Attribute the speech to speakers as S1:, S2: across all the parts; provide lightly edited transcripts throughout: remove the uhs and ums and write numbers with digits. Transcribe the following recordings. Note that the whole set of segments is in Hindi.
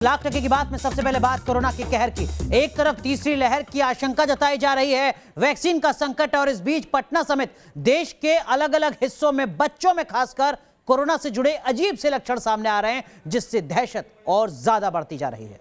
S1: लाख टके की बात में सबसे पहले बात कोरोना के कहर की। एक तरफ तीसरी लहर की आशंका जताई जा रही है, वैक्सीन का संकट, और इस बीच पटना समेत देश के अलग अलग हिस्सों में बच्चों में खासकर कोरोना से जुड़े अजीब से लक्षण सामने आ रहे हैं, जिससे दहशत और ज्यादा बढ़ती जा रही है।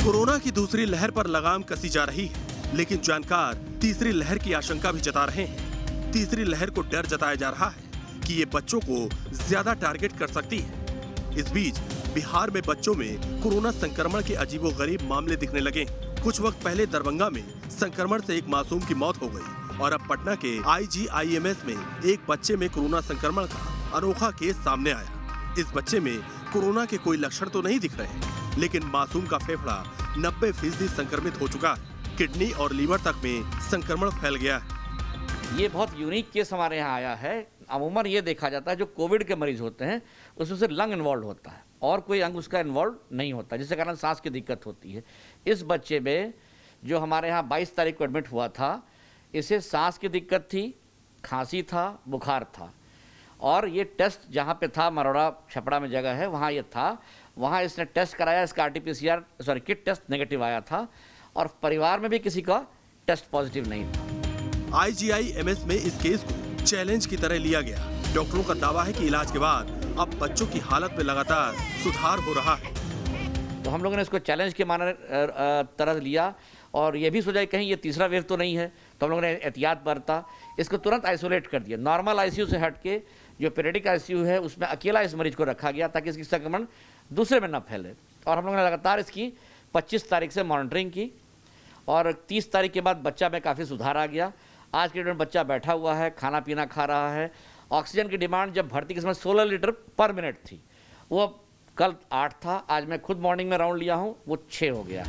S2: कोरोना की दूसरी लहर पर लगाम कसी जा रही है, लेकिन जानकार तीसरी लहर की आशंका भी जता रहे हैं। तीसरी लहर को डर जताया जा रहा है कि ये बच्चों को ज्यादा टारगेट कर सकती है। इस बीच बिहार में बच्चों में कोरोना संक्रमण के अजीबोगरीब मामले दिखने लगे। कुछ वक्त पहले दरभंगा में संक्रमण से एक मासूम की मौत हो गई और अब पटना के IGIMS में एक बच्चे में कोरोना संक्रमण का अनोखा केस सामने आया। इस बच्चे में कोरोना के कोई लक्षण तो नहीं दिख रहे, लेकिन मासूम का फेफड़ा 90% संक्रमित हो चुका है। किडनी और लीवर तक में संक्रमण फैल गया है।
S3: ये बहुत यूनिक केस हमारे यहाँ आया है। अमूमन ये देखा जाता है जो कोविड के मरीज होते हैं उसमें से लंग इन्वॉल्व होता है और कोई अंग उसका इन्वॉल्व नहीं होता, जिसके कारण सांस की दिक्कत होती है। इस बच्चे में जो हमारे यहाँ 22 तारीख को एडमिट हुआ था, इसे सांस की दिक्कत थी, खांसी था, बुखार था, और ये टेस्ट जहाँ पे था, मरोड़ा छपड़ा में जगह है, वहाँ ये था। वहाँ इसने टेस्ट कराया, इसका RT-PCR किट टेस्ट नेगेटिव आया था और परिवार में भी किसी का टेस्ट पॉजिटिव नहीं था।
S2: IGIMS में इस केस को चैलेंज की तरह लिया गया। डॉक्टरों का दावा है कि इलाज के बाद अब बच्चों की हालत में लगातार सुधार हो रहा है।
S3: तो हम लोगों ने इसको चैलेंज के माने तरह लिया और ये भी सोचा कि कहीं ये तीसरा वेव तो नहीं है, तो हम लोगों ने एहतियात बरता। इसको तुरंत आइसोलेट कर दिया। नॉर्मल ICU से हट के जो पीरियडिक ICU है उसमें अकेला इस मरीज को रखा गया ताकि इसकी संक्रमण दूसरे में न फैले। और हम लोगों ने लगातार इसकी 25 तारीख से मॉनिटरिंग की और 30 तारीख के बाद बच्चा में काफ़ी सुधार आ गया। आज के डेट में बच्चा बैठा हुआ है, खाना पीना खा रहा है। ऑक्सीजन की डिमांड जब भर्ती के समय 16 लीटर पर मिनट थी, वो कल 8 था। आज मैं खुद मॉर्निंग में राउंड लिया हूँ, वो 6 हो गया।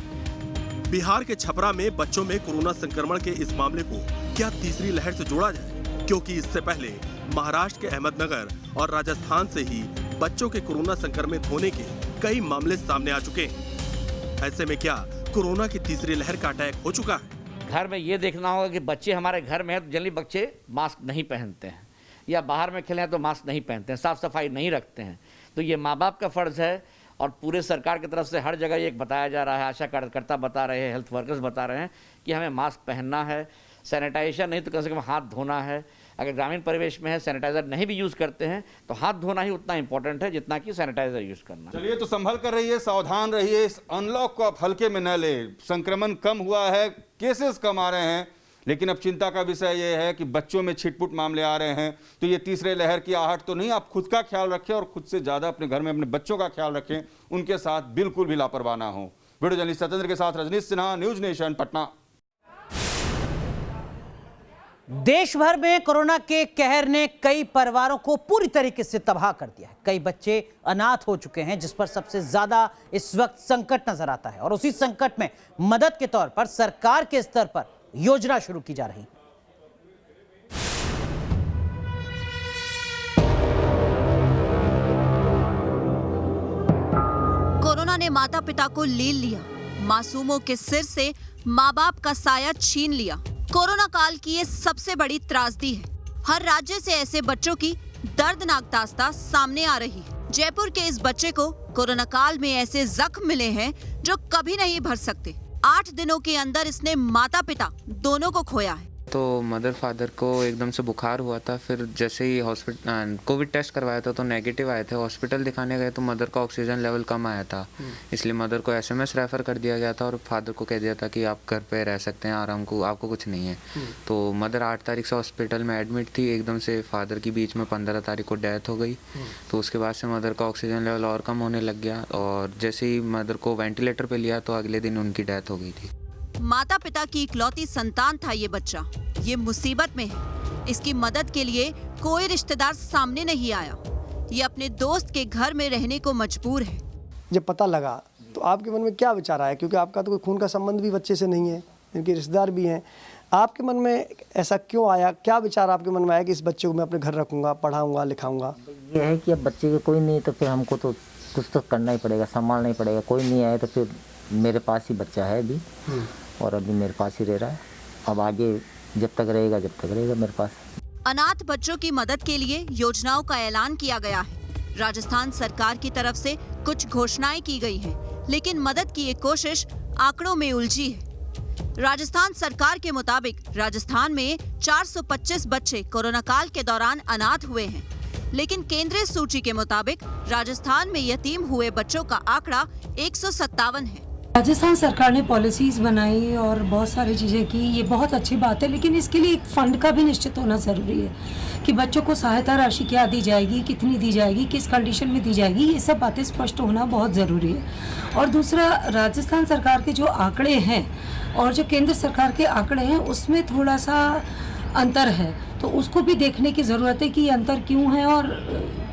S2: बिहार के छपरा में बच्चों में कोरोना संक्रमण के इस मामले को क्या तीसरी लहर से जोड़ा जाए, क्योंकि इससे पहले महाराष्ट्र के अहमदनगर और राजस्थान से ही बच्चों के कोरोना संक्रमित होने के कई मामले सामने आ चुके हैं। ऐसे में क्या कोरोना की तीसरी लहर का अटैक हो चुका है?
S3: घर में ये देखना होगा कि बच्चे हमारे घर में हैं तो जनरली बच्चे मास्क नहीं पहनते हैं, या बाहर में खेले हैं तो मास्क नहीं पहनते हैं, साफ सफाई नहीं रखते हैं। तो ये माँ बाप का फर्ज है और पूरे सरकार की तरफ से हर जगह ये बताया जा रहा है, आशा कार्यकर्ता बता रहे हैं, हेल्थ वर्कर्स बता रहे हैं कि हमें मास्क पहनना है, सैनिटाइजेशन नहीं तो कम से कम हाथ धोना है। अगर ग्रामीण परिवेश में है, सैनिटाइजर नहीं भी यूज़ करते हैं तो हाथ धोना ही उतना इंपॉर्टेंट है जितना कि सैनिटाइजर यूज़ करना।
S4: चलिए, तो संभल कर रहिए, सावधान रहिए, इस अनलॉक को आप हल्के में न ले। संक्रमण कम हुआ है, केसेस कम आ रहे हैं, लेकिन अब चिंता का विषय यह है कि बच्चों में छिटपुट मामले आ रहे हैं। तो ये तीसरे लहर की आहट तो नहीं, आप खुद का ख्याल रखें और खुद से ज़्यादा अपने घर में अपने बच्चों का ख्याल रखें, उनके साथ बिल्कुल भी लापरवाह ना हो। वीडियो जर्नलिस्ट सत्येंद्र के साथ रजनीश सिन्हा, न्यूज नेशन, पटना।
S1: देश भर में कोरोना के कहर ने कई परिवारों को पूरी तरीके से तबाह कर दिया है। कई बच्चे अनाथ हो चुके हैं, जिस पर सबसे ज्यादा इस वक्त संकट नजर आता है, और उसी संकट में मदद के तौर पर सरकार के स्तर पर योजना शुरू की जा रही है।
S5: कोरोना ने माता पिता को ले लिया, मासूमों के सिर से माँ बाप का साया छीन लिया। कोरोना काल की ये सबसे बड़ी त्रासदी है। हर राज्य से ऐसे बच्चों की दर्दनाक दास्तां सामने आ रही है। जयपुर के इस बच्चे को कोरोना काल में ऐसे जख्म मिले हैं जो कभी नहीं भर सकते। 8 दिनों के अंदर इसने माता पिता दोनों को खोया है।
S6: तो मदर फादर को एकदम से बुखार हुआ था, फिर जैसे ही हॉस्पिटल कोविड टेस्ट करवाया था तो नेगेटिव आए थे। हॉस्पिटल दिखाने गए तो मदर का ऑक्सीजन लेवल कम आया था, इसलिए मदर को SMS रेफ़र कर दिया गया था और फादर को कह दिया था कि आप घर पे रह सकते हैं आराम को, आपको कुछ नहीं है। तो मदर 8 तारीख से हॉस्पिटल में एडमिट थी। एकदम से फादर की बीच में 15 तारीख को डेथ हो गई। तो उसके बाद से मदर का ऑक्सीजन लेवल और कम होने लग गया और जैसे ही मदर को वेंटिलेटर पर लिया तो अगले दिन उनकी डेथ हो गई थी।
S5: माता पिता की इकलौती संतान था ये बच्चा। ये मुसीबत में है। इसकी मदद के लिए कोई रिश्तेदार सामने नहीं आया। ये अपने दोस्त के घर में रहने को मजबूर है।
S7: जब पता लगा तो आपके मन में क्या विचार आया, क्योंकि आपका तो कोई खून का संबंध भी बच्चे से नहीं है, इनके रिश्तेदार भी हैं। आपके मन में ऐसा क्यों आया, क्या विचार आपके मन में आया कि इस बच्चे को मैं अपने घर रखूंगा, पढ़ाऊंगा, लिखाऊंगा?
S8: ये है कि अब बच्चे के कोई नहीं तो फिर हमको तो कुछ तो करना ही पड़ेगा, संभालना ही पड़ेगा। कोई नहीं आया तो फिर मेरे पास ही बच्चा है अभी, और अभी मेरे पास ही रह रहा है। अब आगे जब तक रहेगा मेरे पास।
S5: अनाथ बच्चों की मदद के लिए योजनाओं का ऐलान किया गया है। राजस्थान सरकार की तरफ से कुछ घोषणाएं की गई हैं, लेकिन मदद की ये कोशिश आंकड़ों में उलझी है। राजस्थान सरकार के मुताबिक राजस्थान में 425 बच्चे कोरोना काल के दौरान अनाथ हुए हैं, लेकिन केंद्रीय सूची के मुताबिक राजस्थान में यतीम हुए बच्चों का आंकड़ा 157 है।
S9: राजस्थान सरकार ने पॉलिसीज बनाई और बहुत सारी चीज़ें की, ये बहुत अच्छी बात है, लेकिन इसके लिए एक फंड का भी निश्चित होना ज़रूरी है कि बच्चों को सहायता राशि क्या दी जाएगी, कितनी दी जाएगी, किस कंडीशन में दी जाएगी, ये सब बातें स्पष्ट होना बहुत ज़रूरी है। और दूसरा, राजस्थान सरकार के जो आंकड़े हैं और जो केंद्र सरकार के आंकड़े हैं उसमें थोड़ा सा अंतर है, तो उसको भी देखने की ज़रूरत है कि ये अंतर क्यों है और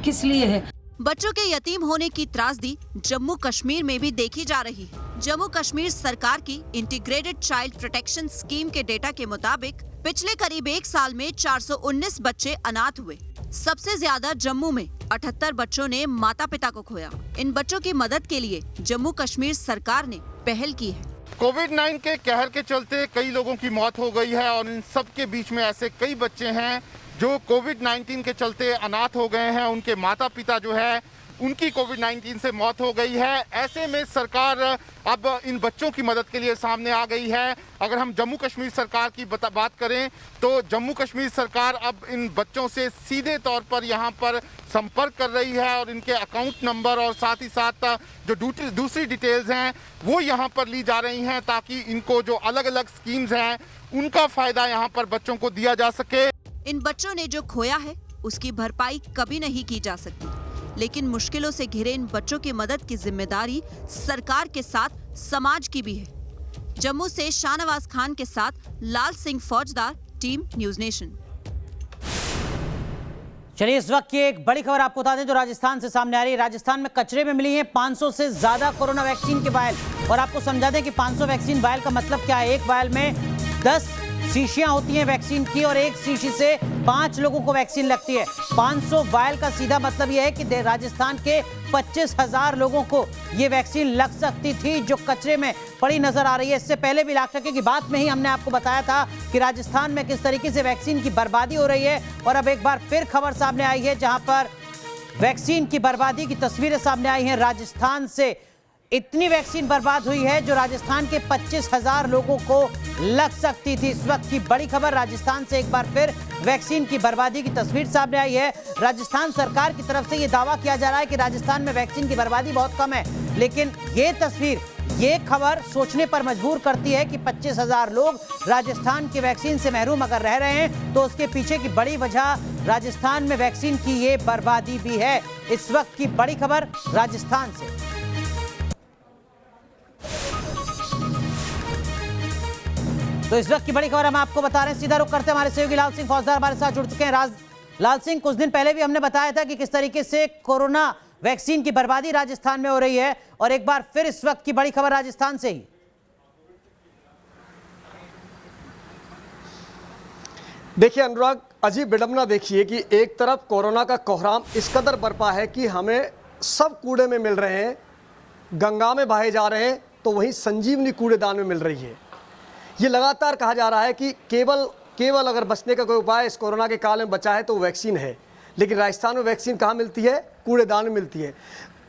S9: किस लिए है।
S5: बच्चों के यतीम होने की त्रासदी जम्मू कश्मीर में भी देखी जा रही है। जम्मू कश्मीर सरकार की इंटीग्रेटेड चाइल्ड प्रोटेक्शन स्कीम के डेटा के मुताबिक पिछले करीब 1 साल में 419 बच्चे अनाथ हुए। सबसे ज्यादा जम्मू में 78 बच्चों ने माता पिता को खोया। इन बच्चों की मदद के लिए जम्मू कश्मीर सरकार ने पहल की है।
S10: कोविड-19 के कहर के चलते कई लोगों की मौत हो गई है और इन सब के बीच में ऐसे कई बच्चे हैं जो कोविड-19 के चलते अनाथ हो गए हैं। उनके माता पिता जो है उनकी कोविड-19 से मौत हो गई है। ऐसे में सरकार अब इन बच्चों की मदद के लिए सामने आ गई है। अगर हम जम्मू कश्मीर सरकार की बात करें तो जम्मू कश्मीर सरकार अब इन बच्चों से सीधे तौर पर यहाँ पर संपर्क कर रही है और इनके अकाउंट नंबर और साथ ही साथ जो दूसरी डिटेल्स हैं वो यहाँ पर ली जा रही हैं ताकि इनको जो अलग अलग स्कीम्स हैं उनका फायदा यहाँ पर बच्चों को दिया जा सके।
S5: इन बच्चों ने जो खोया है उसकी भरपाई कभी नहीं की जा सकती, लेकिन मुश्किलों से घिरे इन बच्चों की मदद की जिम्मेदारी सरकार के साथ समाज की भी है। जम्मू से शाहनवाज खान के साथ लाल सिंह फौजदार, टीम न्यूज नेशन।
S1: चलिए, इस वक्त की एक बड़ी खबर आपको बता दें जो राजस्थान से सामने आ रही है। राजस्थान में कचरे में मिली हैं 500 से ज्यादा कोरोना वैक्सीन के वायल, और आपको समझा दें कि 500 वैक्सीन वायल का मतलब क्या है। एक वायल में 10 शीशियां होती हैं वैक्सीन की और एक शीशी से 5 लोगों को वैक्सीन लगती है। 500 वायल का सीधा मतलब यह है कि राजस्थान के 25,000 लोगों को ये वैक्सीन लग सकती थी जो कचरे में पड़ी नजर आ रही है। इससे पहले भी लाख टके की बात में ही हमने आपको बताया था कि राजस्थान में किस तरीके से वैक्सीन की बर्बादी हो रही है, और अब एक बार फिर खबर सामने आई है जहां पर वैक्सीन की बर्बादी की तस्वीरें सामने आई हैं। राजस्थान से इतनी वैक्सीन बर्बाद हुई है जो राजस्थान के 25,000 लोगों को लग सकती थी। इस वक्त की बड़ी खबर, राजस्थान से एक बार फिर वैक्सीन की बर्बादी की तस्वीर सामने आई है। राजस्थान सरकार की तरफ से यह दावा किया जा रहा है कि राजस्थान में वैक्सीन की बर्बादी बहुत कम है, लेकिन ये तस्वीर, ये खबर सोचने पर मजबूर करती है कि 25,000 लोग राजस्थान की वैक्सीन से महरूम अगर रह रहे हैं तो उसके पीछे की बड़ी वजह राजस्थान में वैक्सीन की ये बर्बादी भी है। इस वक्त की बड़ी खबर राजस्थान से। तो इस वक्त की बड़ी खबर हम आपको बता रहे हैं, सीधा रुख करते हैं हमारे सहयोगी लाल सिंह फौजदार हमारे साथ जुड़ चुके हैं। लाल सिंह, कुछ दिन पहले भी हमने बताया था कि किस तरीके से कोरोना वैक्सीन की बर्बादी राजस्थान में हो रही है, और एक बार फिर इस वक्त की बड़ी खबर राजस्थान से ही।
S7: देखिए अनुराग, अजीब विडंबना देखिए कि एक तरफ कोरोना का कोहराम इस कदर बरपा है कि हमें सब कूड़े में मिल रहे हैं, गंगा में बहाए जा रहे हैं, तो वहीं संजीवनी कूड़ेदान में मिल रही है। ये लगातार कहा जा रहा है कि केवल अगर बचने का कोई उपाय इस कोरोना के काल में बचा है तो वैक्सीन है, लेकिन राजस्थान में वैक्सीन कहाँ मिलती है? कूड़ेदान में मिलती है।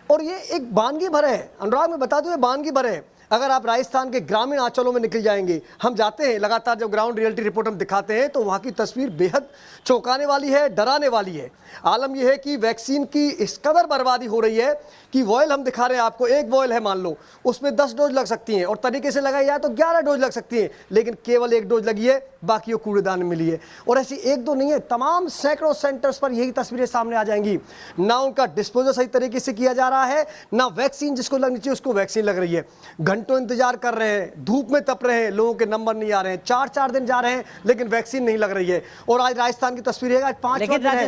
S7: और ये एक वानगी भर है अनुराग, मैं बता दूं, ये वानगी भर है। अगर आप राजस्थान के ग्रामीण अंचलों में निकल जाएंगे, हम जाते हैं लगातार, जब ग्राउंड रियलिटी रिपोर्ट हम दिखाते हैं तो वहाँ की तस्वीर बेहद चौंकाने वाली है, डराने वाली है। आलम यह है कि वैक्सीन की इस कदर बर्बादी हो रही है कि वॉयल हम दिखा रहे हैं आपको, एक वॉयल है मान लो, उसमें 10 डोज लग सकती हैं और तरीके से लगाई जाए तो 11 डोज लग सकती हैं, लेकिन केवल 1 डोज लगी है, बाकी वो कूड़ेदान में मिली है। और ऐसी 1-2 नहीं है, तमाम सैकड़ों सेंटर्स पर यही तस्वीरें सामने आ जाएंगी। ना उनका डिस्पोजल सही तरीके से किया जा रहा है, ना वैक्सीन जिसको लगनी चाहिए उसको वैक्सीन लग रही है। घंटों इंतजार कर रहे हैं, धूप में तप रहे हैं, लोगों के नंबर नहीं आ रहे हैं, 4-4 दिन जा रहे हैं लेकिन वैक्सीन नहीं लग रही है। और आज राजस्थान की तस्वीर है, आज 5
S1: लेकिन लाल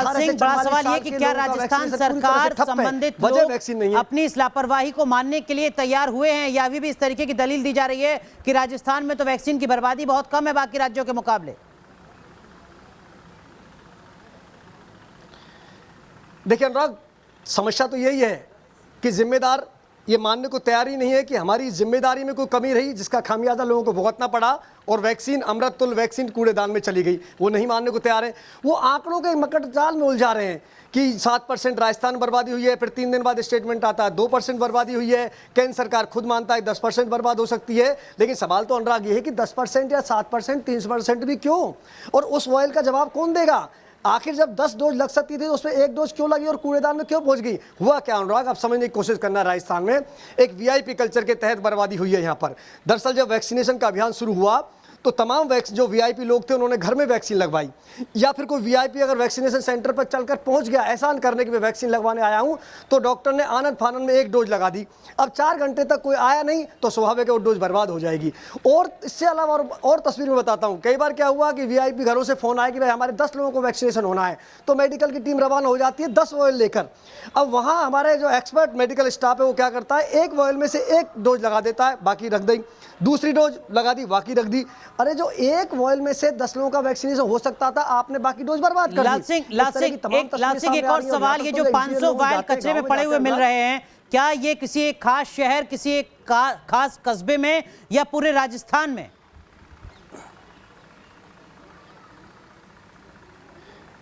S1: सिंह, बड़ा सवाल ये कि क्या राजस्थान सरकार संबंधित लोग अपनी इस लापरवाही को मानने के लिए तैयार हुए हैं, या अभी भी इस तरीके की दलील दी जा रही है कि राजस्थान में तो वैक्सीन की बर्बादी बहुत कम है बाकी राज्यों के मुकाबले?
S7: देखिए अनुराग, समस्या तो यही है कि जिम्मेदार ये मानने को तैयार ही नहीं है कि हमारी जिम्मेदारी में कोई कमी रही जिसका खामियाजा लोगों को भुगतना पड़ा और वैक्सीन अमृत तुल्य वैक्सीन कूड़ेदान में चली गई। वो नहीं मानने को तैयार है। वो आंकड़ों के मकड़ जाल में उलझा रहे हैं कि 7% राजस्थान बर्बादी हुई है, फिर 3 दिन बाद स्टेटमेंट आता है 2% बर्बादी हुई है, केंद्र सरकार खुद मानता है 10% बर्बाद हो सकती है। लेकिन सवाल तो अनुराग ये है कि 10% या 7%, 30% भी क्यों, और उस ऑयल का जवाब कौन देगा? आखिर जब 10 डोज लग सकती थी तो उसमें 1 डोज क्यों लगी और कूड़ेदान में क्यों पहुंच गई? हुआ क्या अनुराग, आप समझने की कोशिश करना। राजस्थान में एक वीआईपी कल्चर के तहत बर्बादी हुई है यहाँ पर। दरअसल जब वैक्सीनेशन का अभियान शुरू हुआ तो तमाम जो वीआईपी लोग थे उन्होंने घर में वैक्सीन लगवाई, या फिर कोई वीआईपी अगर वैक्सीनेशन सेंटर पर चलकर पहुंच गया एहसान करने की मैं वैक्सीन लगवाने आया हूं, तो डॉक्टर ने आनंद फानन में 1 डोज लगा दी। अब 4 घंटे तक कोई आया नहीं तो स्वाभाविक है वो डोज बर्बाद हो जाएगी। और इससे अलावा और तस्वीर में बताता हूं, कई बार क्या हुआ कि वीआईपी घरों से फोन आया कि भाई हमारे 10 लोगों को वैक्सीनेशन होना है, तो मेडिकल की टीम रवाना हो जाती है 10 वॉयल लेकर। अब वहाँ हमारे जो एक्सपर्ट मेडिकल स्टाफ है वो क्या करता है, 1 वॉयल में से 1 डोज लगा देता है, बाकी रख दी, दूसरी डोज लगा दी, बाकी रख दी। अरे जो 1 वॉयल में से 10 लोगों का वैक्सीनेशन हो सकता था, आपने बाकी डोज बर्बाद कर दी।
S1: लाल सिंह एक और सवाल, ये जो 500 वायल कचरे में पड़े हुए मिल रहे हैं, क्या ये किसी एक खास शहर, किसी एक खास कस्बे में या पूरे राजस्थान में?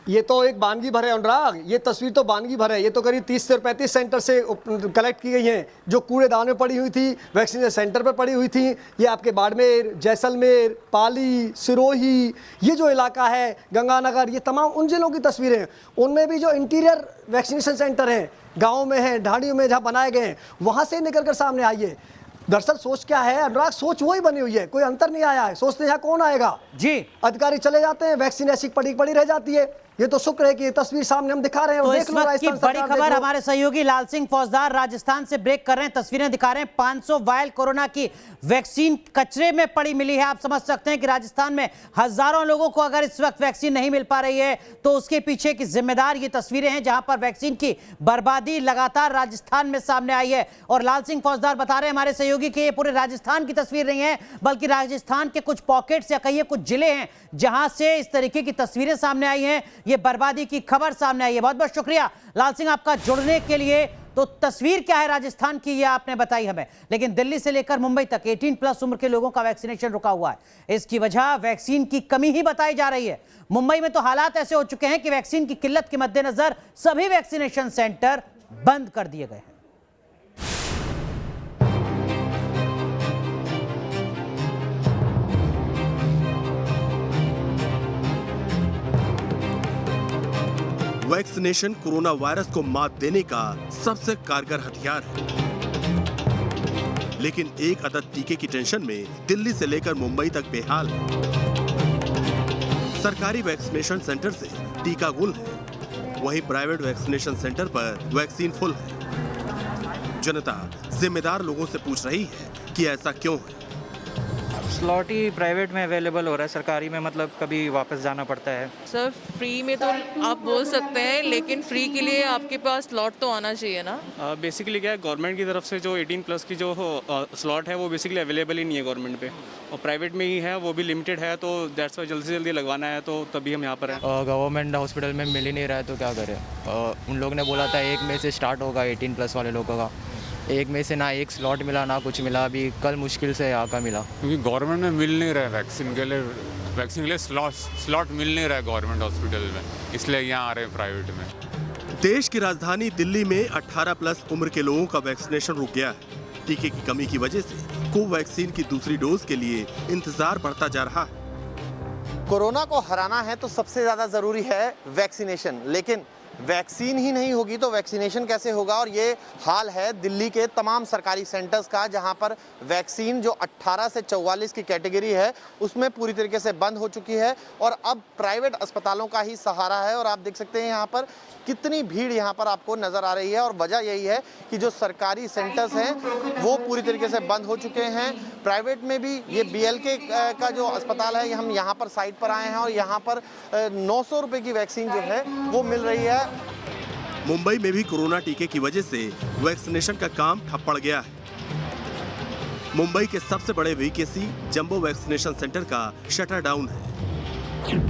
S7: ये तो एक वानगी भर है अनुराग, ये तस्वीर तो वानगी भर है। ये तो करीब 30 से 35 सेंटर से कलेक्ट की गई हैं जो कूड़ेदान में पड़ी हुई थी, वैक्सीनेशन सेंटर पर पड़ी हुई थी। ये आपके बाड़मेर, जैसलमेर, पाली, सिरोही, ये जो इलाका है, गंगानगर, ये तमाम उन जिलों की तस्वीरें हैं। उनमें भी जो इंटीरियर वैक्सीनेशन सेंटर हैं, गाँव में हैं, ढाणियों में जहाँ बनाए गए हैं, वहाँ से निकल कर सामने आई है। दरअसल सोच क्या है अनुराग, सोच वही बनी हुई है, कोई अंतर नहीं आया है। सोचते यहाँ कौन आएगा जी, अधिकारी चले जाते हैं, वैक्सीन ऐसी पड़ी पड़ी रह जाती है। ये तो शुक्र है कि ये तस्वीर सामने हम दिखा रहे हैं।
S1: तो इस वक्त की बड़ी खबर, हमारे सहयोगी लाल सिंह फौजदार राजस्थान से ब्रेक कर रहे हैं, तस्वीरें दिखा रहे हैं। 500 वायल कोरोना की वैक्सीन कचरे में पड़ी मिली है। आप समझ सकते हैं कि राजस्थान में हजारों लोगों को अगर इस वक्त वैक्सीन नहीं मिल पा रही है तो उसके पीछे की जिम्मेदार ये तस्वीरें हैं जहां पर वैक्सीन की बर्बादी लगातार राजस्थान में सामने आई है। और लाल सिंह फौजदार बता रहे हैं हमारे सहयोगी कि ये पूरे राजस्थान की तस्वीर नहीं है, बल्कि राजस्थान के कुछ पॉकेट्स या कहिए कुछ जिले हैं जहां से इस तरीके की तस्वीरें सामने आई हैं, ये बर्बादी की खबर सामने आई है। बहुत बहुत शुक्रिया लाल सिंह आपका जुड़ने के लिए। तो तस्वीर क्या है राजस्थान की, ये आपने बताई हमें, लेकिन दिल्ली से लेकर मुंबई तक 18+ उम्र के लोगों का वैक्सीनेशन रुका हुआ है। इसकी वजह वैक्सीन की कमी ही बताई जा रही है। मुंबई में तो हालात ऐसे हो चुके हैं कि वैक्सीन की किल्लत के मद्देनजर सभी वैक्सीनेशन सेंटर बंद कर दिए गए हैं।
S2: वैक्सीनेशन कोरोना वायरस को मात देने का सबसे कारगर हथियार है, लेकिन एक अदद टीके की टेंशन में दिल्ली से लेकर मुंबई तक बेहाल है। सरकारी वैक्सीनेशन सेंटर से टीका गुल है, वहीं प्राइवेट वैक्सीनेशन सेंटर पर वैक्सीन फुल है। जनता जिम्मेदार लोगों से पूछ रही है कि ऐसा क्यों है।
S11: स्लॉट ही प्राइवेट में अवेलेबल हो रहा है, सरकारी में मतलब कभी वापस जाना पड़ता है।
S12: सर फ्री में तो आप बोल सकते हैं, लेकिन फ्री के लिए आपके पास स्लॉट तो आना चाहिए ना।
S13: बेसिकली क्या है, गवर्नमेंट की तरफ से जो 18+ की जो स्लॉट है वो बेसिकली अवेलेबल ही नहीं है गवर्नमेंट पे, और प्राइवेट में ही है, वो भी लिमिटेड है। तो दैट्स वाई जल्दी से जल्दी लगवाना है, तो तभी हम यहाँ पर हैं।
S11: गवर्नमेंट हॉस्पिटल में मिल ही नहीं रहा है तो क्या करें। उन लोगों ने बोला था 1 मई से स्टार्ट होगा 18+ वाले लोगों का, 1 मई से ना 1 स्लॉट मिला ना कुछ मिला। अभी कल मुश्किल से यहाँ का मिला,
S14: क्योंकि गवर्नमेंट में मिल नहीं रहा है वैक्सीन के लिए स्लॉट मिल नहीं रहा है गवर्नमेंट हॉस्पिटल में, इसलिए यहाँ आ रहे हैं प्राइवेट में।
S2: देश की राजधानी दिल्ली में 18+ उम्र के लोगों का वैक्सीनेशन रुक गया है। टीके की कमी की वजह से कोवैक्सीन की दूसरी डोज के लिए इंतजार बढ़ता जा रहा है।
S15: कोरोना को हराना है तो सबसे ज्यादा जरूरी है वैक्सीनेशन, लेकिन वैक्सीन ही नहीं होगी तो वैक्सीनेशन कैसे होगा। और ये हाल है दिल्ली के तमाम सरकारी सेंटर्स का, जहां पर वैक्सीन जो 18 से 44 की कैटेगरी है उसमें पूरी तरीके से बंद हो चुकी है और अब प्राइवेट अस्पतालों का ही सहारा है। और आप देख सकते हैं यहाँ पर कितनी भीड़ यहाँ पर आपको नजर आ रही है, और वजह यही है कि जो सरकारी सेंटर्स हैं वो पूरी तरीके से बंद हो चुके हैं। प्राइवेट में भी ये BLK का जो अस्पताल है, हम यहाँ पर साइट पर आए हैं और यहाँ पर 900 रुपए की वैक्सीन जो है वो मिल रही है।
S2: मुंबई में भी कोरोना टीके की वजह से वैक्सीनेशन का काम ठप पड़ गया है। मुंबई के सबसे बड़े VKC जंबो वैक्सीनेशन सेंटर का शटर डाउन है।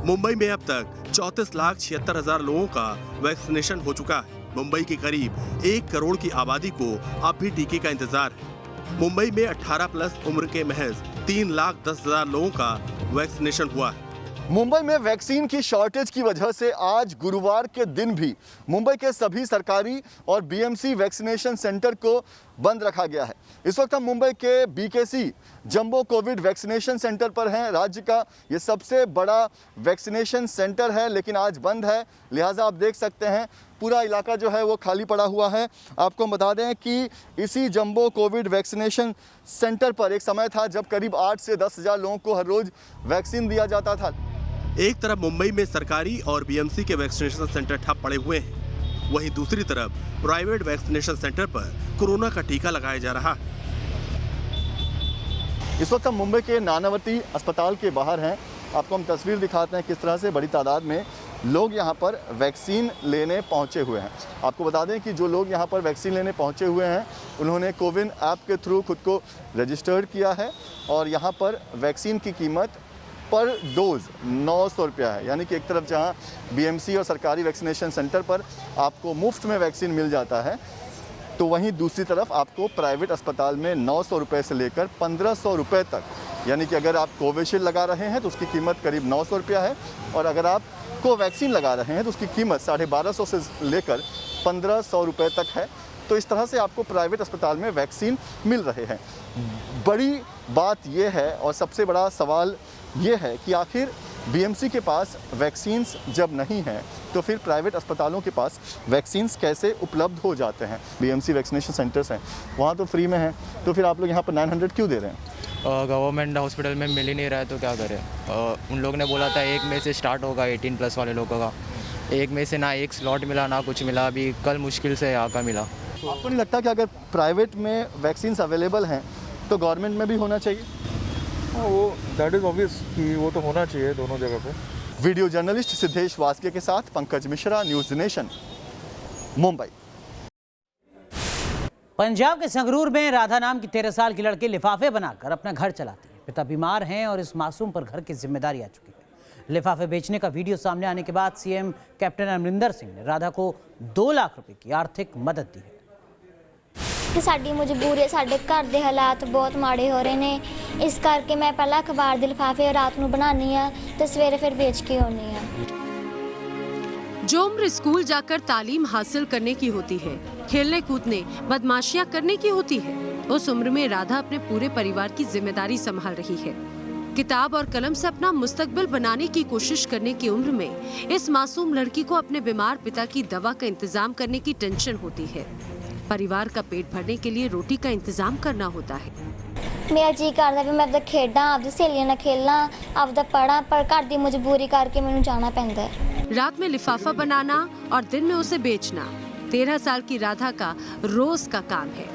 S2: मुंबई में अब तक 34,76,000 लोगों का वैक्सीनेशन हो चुका है। मुंबई के करीब 1 करोड़ की आबादी को अब भी टीके का इंतजार है। मुंबई में 18 प्लस उम्र के महज 3,10,000 लोगों का वैक्सीनेशन हुआ है।
S16: मुंबई में वैक्सीन की शॉर्टेज की वजह से आज गुरुवार के दिन भी मुंबई के सभी सरकारी और बीएमसी वैक्सीनेशन सेंटर को बंद रखा गया है। इस वक्त हम मुंबई के BKC jumbo Covid vaccination centre पर हैं। राज्य का ये सबसे बड़ा वैक्सीनेशन सेंटर है, लेकिन आज बंद है। लिहाजा आप देख सकते हैं पूरा इलाका जो है वो खाली पड़ा हुआ है। आपको हम बता दें कि इसी जंबो कोविड वैक्सीनेशन सेंटर पर एक समय था जब करीब 8 से 10,000 लोगों को हर रोज वैक्सीन दिया जाता था।
S2: एक तरफ मुंबई में सरकारी और बीएमसी के वैक्सीनेशन सेंटर ठप पड़े हुए हैं, वहीं दूसरी तरफ प्राइवेट वैक्सीनेशन सेंटर पर कोरोना का टीका लगाया जा रहा है।
S16: इस वक्त हम मुंबई के नानावती अस्पताल के बाहर हैं। आपको हम तस्वीर दिखाते हैं किस तरह से बड़ी तादाद में लोग यहाँ पर वैक्सीन लेने पहुँचे हुए हैं। आपको बता दें कि जो लोग यहाँ पर वैक्सीन लेने पहुँचे हुए हैं उन्होंने कोविन ऐप के थ्रू खुद को रजिस्टर्ड किया है और यहाँ पर वैक्सीन की कीमत पर डोज 900 रुपया है। यानी कि एक तरफ जहाँ बीएमसी और सरकारी वैक्सीनेशन सेंटर पर आपको मुफ्त में वैक्सीन मिल जाता है, तो वहीं दूसरी तरफ आपको प्राइवेट अस्पताल में 900 रुपये से लेकर 1500 रुपये तक, यानी कि अगर आप कोविशील्ड लगा रहे हैं तो उसकी कीमत करीब 900 रुपया है और अगर आप कोवैक्सीन लगा रहे हैं तो उसकी कीमत 1250 से लेकर 1500 रुपये तक है। तो इस तरह से आपको प्राइवेट अस्पताल में वैक्सीन मिल रहे हैं। बड़ी बात यह है और सबसे बड़ा सवाल ये है कि आखिर बीएमसी के पास वैक्सीन्स जब नहीं हैं तो फिर प्राइवेट अस्पतालों के पास वैक्सीन्स कैसे उपलब्ध हो जाते हैं। बीएमसी वैक्सीनेशन सेंटर्स हैं वहाँ तो फ्री में हैं, तो फिर आप लोग यहाँ पर 900 क्यों दे रहे हैं?
S11: गवर्नमेंट हॉस्पिटल में मिल ही नहीं रहा है तो क्या करें। उन लोगों ने बोला था 1 मई से स्टार्ट होगा 18 प्लस वाले लोगों का। 1 मई से ना एक स्लॉट मिला ना कुछ मिला, अभी कल मुश्किल से यहाँ का मिला।
S16: आपको नहीं लगता कि अगर प्राइवेट में वैक्सीन्स अवेलेबल हैं तो गवर्नमेंट में भी होना चाहिए?
S17: वो दैट इज ऑब्वियस कि वो तो होना चाहिए दोनों जगह पे।
S16: वीडियो जर्नलिस्ट सिद्धेश वासके के साथ पंकज मिश्रा, न्यूज़ नेशन, मुंबई।
S1: पंजाब के संगरूर में राधा नाम की 13 साल की लड़की लिफाफे बनाकर अपना घर चलाती है। पिता बीमार हैं और इस मासूम पर घर की जिम्मेदारी आ चुकी है। लिफाफे बेचने का वीडियो सामने आने के बाद सीएम कैप्टन अमरिंदर सिंह ने राधा को 2 लाख रुपए की आर्थिक मदद दी है।
S18: कि साडी मजबूरी है, साडे घर दे हालात बहुत माड़े हो रहे हैं, इस करके मैं पहला अखबार दे लिफाफे रात नूं बनानी आ ते सवेरे फिर बेच के आउनी आ।
S19: जो उम्र स्कूल जाकर तालीम हासिल करने की होती है, खेलने कूदने बदमाशियां करने की होती है, उस उम्र में राधा अपने पूरे परिवार की जिम्मेदारी संभाल रही है। किताब और कलम से अपना मुस्तकबिल बनाने की कोशिश करने की उम्र में इस मासूम लड़की को अपने बीमार पिता की दवा का इंतजाम करने की टेंशन होती है। परिवार का पेट भरने के लिए रोटी का इंतजाम करना होता है।
S18: मेरा जी करदा भी मैं खेडां, आपदी सहेलियां नाल खेलां, आपदा पढ़ां, पर घर दी मजबूरी करके मैनूं जाना पैंदा है।
S19: रात में लिफाफा बनाना और दिन में उसे बेचना 13 साल की राधा का रोज का काम है।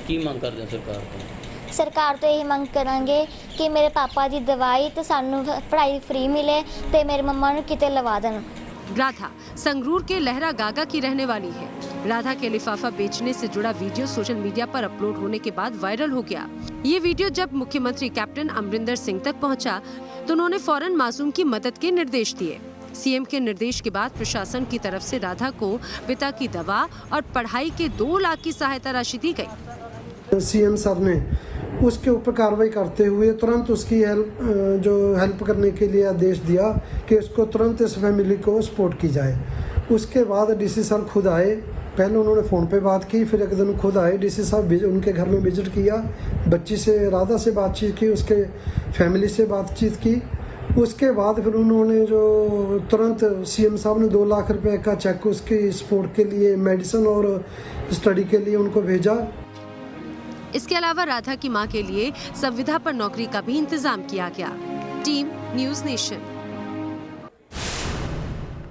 S20: की मांग करते हैं सरकार को?
S18: सरकार तो यही मांग करांगे कि मेरे पापा दी दवाई ते सानू पढ़ाई फ्री मिले ते मेरी मम्मा नूं किते लवा देन।
S19: राधा संगरूर के लहरा गागा की रहने वाली है। राधा के लिफाफा बेचने से जुड़ा वीडियो सोशल मीडिया पर अपलोड होने के बाद वायरल हो गया। ये वीडियो जब मुख्यमंत्री कैप्टन अमरिंदर सिंह तक पहुंचा तो उन्होंने फौरन मासूम की मदद के निर्देश दिए। सीएम के निर्देश के बाद प्रशासन की तरफ से राधा को पिता की दवा और पढ़ाई के 2 लाख की सहायता राशि दी गई।
S21: सीएम सर ने उसके ऊपर कार्रवाई करते हुए तुरंत उसकी हेल्प करने के लिए आदेश दिया कि उसको तुरंत इस फैमिली को सपोर्ट की जाए। उसके बाद डीसी सर खुद आए, पहले उन्होंने फ़ोन पे बात की, फिर एक दिन खुद आए डीसी साहब, उनके घर में विजिट किया, बच्ची से राधा से बातचीत की, उसके फैमिली से बातचीत की। उसके बाद फिर उन्होंने जो तुरंत सीएम साहब ने 2 लाख रुपए का चेक उसकी सपोर्ट के लिए, मेडिसिन और स्टडी के लिए उनको भेजा।
S19: इसके अलावा राधा की मां के लिए संविदा पर नौकरी का भी इंतजाम किया गया। Team news nation.